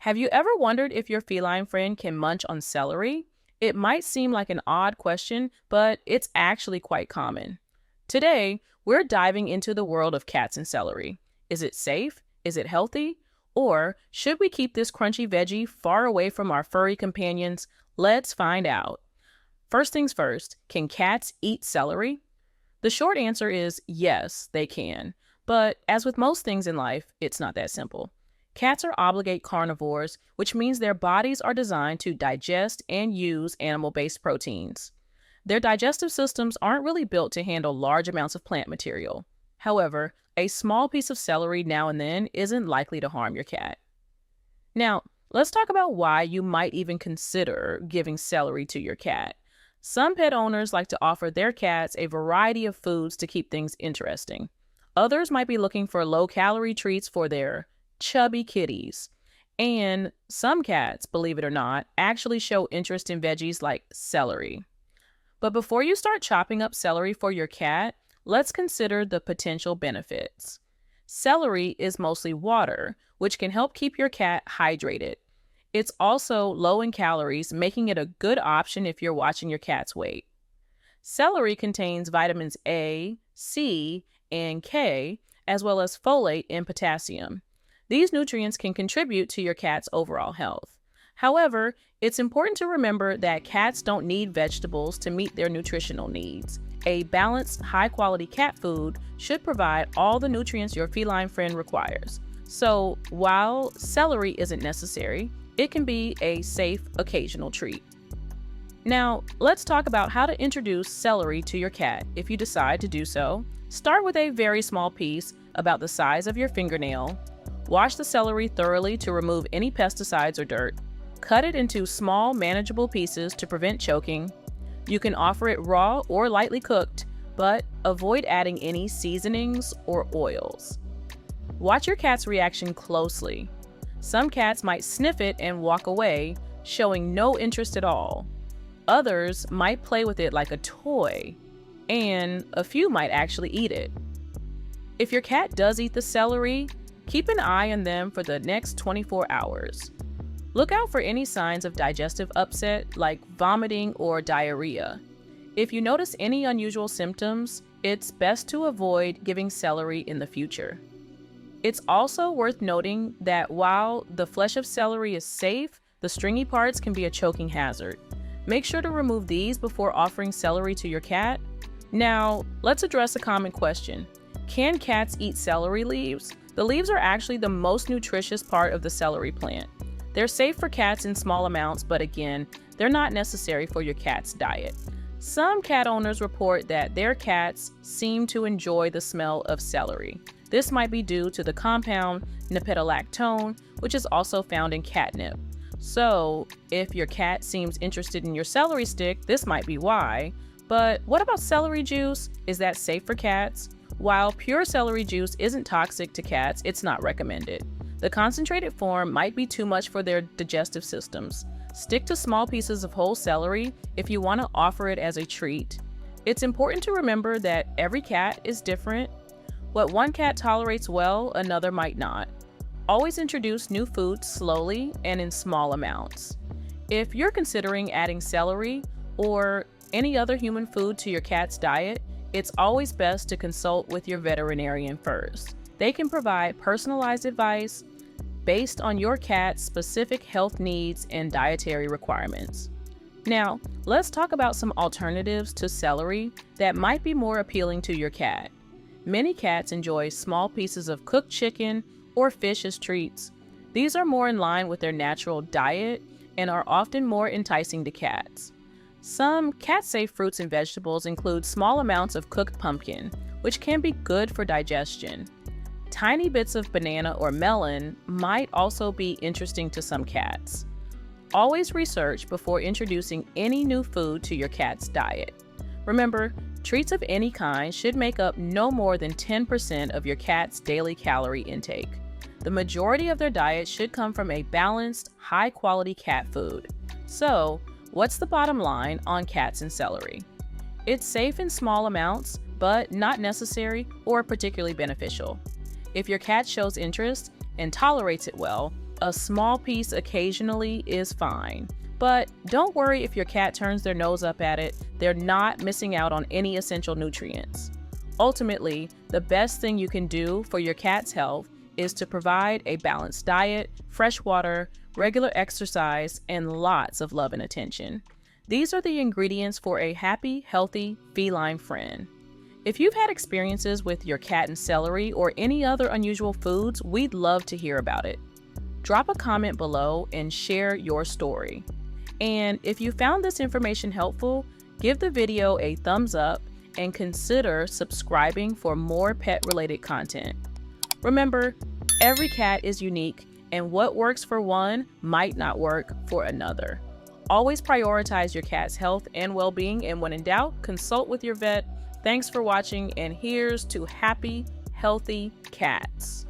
Have you ever wondered if your feline friend can munch on celery? It might seem like an odd question, but it's actually quite common. Today, we're diving into the world of cats and celery. Is it safe? Is it healthy? Or should we keep this crunchy veggie far away from our furry companions? Let's find out. First things first, can cats eat celery? The short answer is yes, they can. But as with most things in life, it's not that simple. Cats are obligate carnivores, which means their bodies are designed to digest and use animal-based proteins. Their digestive systems aren't really built to handle large amounts of plant material. However, a small piece of celery now and then isn't likely to harm your cat. Now, let's talk about why you might even consider giving celery to your cat. Some pet owners like to offer their cats a variety of foods to keep things interesting. Others might be looking for low-calorie treats for their chubby kitties. And some cats, believe it or not, actually show interest in veggies like celery. But before you start chopping up celery for your cat, let's consider the potential benefits. Celery is mostly water, which can help keep your cat hydrated. It's also low in calories, making it a good option if you're watching your cat's weight. Celery contains vitamins A, C, and K, as well as folate and potassium. These nutrients can contribute to your cat's overall health. However, it's important to remember that cats don't need vegetables to meet their nutritional needs. A balanced, high-quality cat food should provide all the nutrients your feline friend requires. So, while celery isn't necessary, it can be a safe, occasional treat. Now, let's talk about how to introduce celery to your cat if you decide to do so. Start with a very small piece, about the size of your fingernail. Wash the celery thoroughly to remove any pesticides or dirt. Cut it into small, manageable pieces to prevent choking. You can offer it raw or lightly cooked, but avoid adding any seasonings or oils. Watch your cat's reaction closely. Some cats might sniff it and walk away, showing no interest at all. Others might play with it like a toy, and a few might actually eat it. If your cat does eat the celery, keep an eye on them for the next 24 hours. Look out for any signs of digestive upset like vomiting or diarrhea. If you notice any unusual symptoms, it's best to avoid giving celery in the future. It's also worth noting that while the flesh of celery is safe, the stringy parts can be a choking hazard. Make sure to remove these before offering celery to your cat. Now, let's address a common question. Can cats eat celery leaves? The leaves are actually the most nutritious part of the celery plant. They're safe for cats in small amounts, but again, they're not necessary for your cat's diet. Some cat owners report that their cats seem to enjoy the smell of celery. This might be due to the compound nipidolactone, which is also found in catnip. So, if your cat seems interested in your celery stick, this might be why. But what about celery juice? Is that safe for cats? While pure celery juice isn't toxic to cats, it's not recommended. The concentrated form might be too much for their digestive systems. Stick to small pieces of whole celery if you want to offer it as a treat. It's important to remember that every cat is different. What one cat tolerates well, another might not. Always introduce new foods slowly and in small amounts. If you're considering adding celery or any other human food to your cat's diet, it's always best to consult with your veterinarian first. They can provide personalized advice based on your cat's specific health needs and dietary requirements. Now, let's talk about some alternatives to celery that might be more appealing to your cat. Many cats enjoy small pieces of cooked chicken or fish as treats. These are more in line with their natural diet and are often more enticing to cats. Some cat-safe fruits and vegetables include small amounts of cooked pumpkin, which can be good for digestion. Tiny bits of banana or melon might also be interesting to some cats. Always research before introducing any new food to your cat's diet. Remember, treats of any kind should make up no more than 10% of your cat's daily calorie intake. The majority of their diet should come from a balanced, high-quality cat food. So, what's the bottom line on cats and celery? It's safe in small amounts, but not necessary or particularly beneficial. If your cat shows interest and tolerates it well, A small piece occasionally is fine. But don't worry if your cat turns their nose up at it, they're not missing out on any essential nutrients. Ultimately, the best thing you can do for your cat's health is to provide a balanced diet, fresh water, regular exercise, and lots of love and attention. These are the ingredients for a happy, healthy feline friend. If you've had experiences with your cat and celery or any other unusual foods, we'd love to hear about it. Drop a comment below and share your story. And if you found this information helpful, give the video a thumbs up and consider subscribing for more pet-related content. Remember, every cat is unique, and what works for one might not work for another. Always prioritize your cat's health and well-being, and when in doubt, consult with your vet. Thanks for watching, and here's to happy, healthy cats.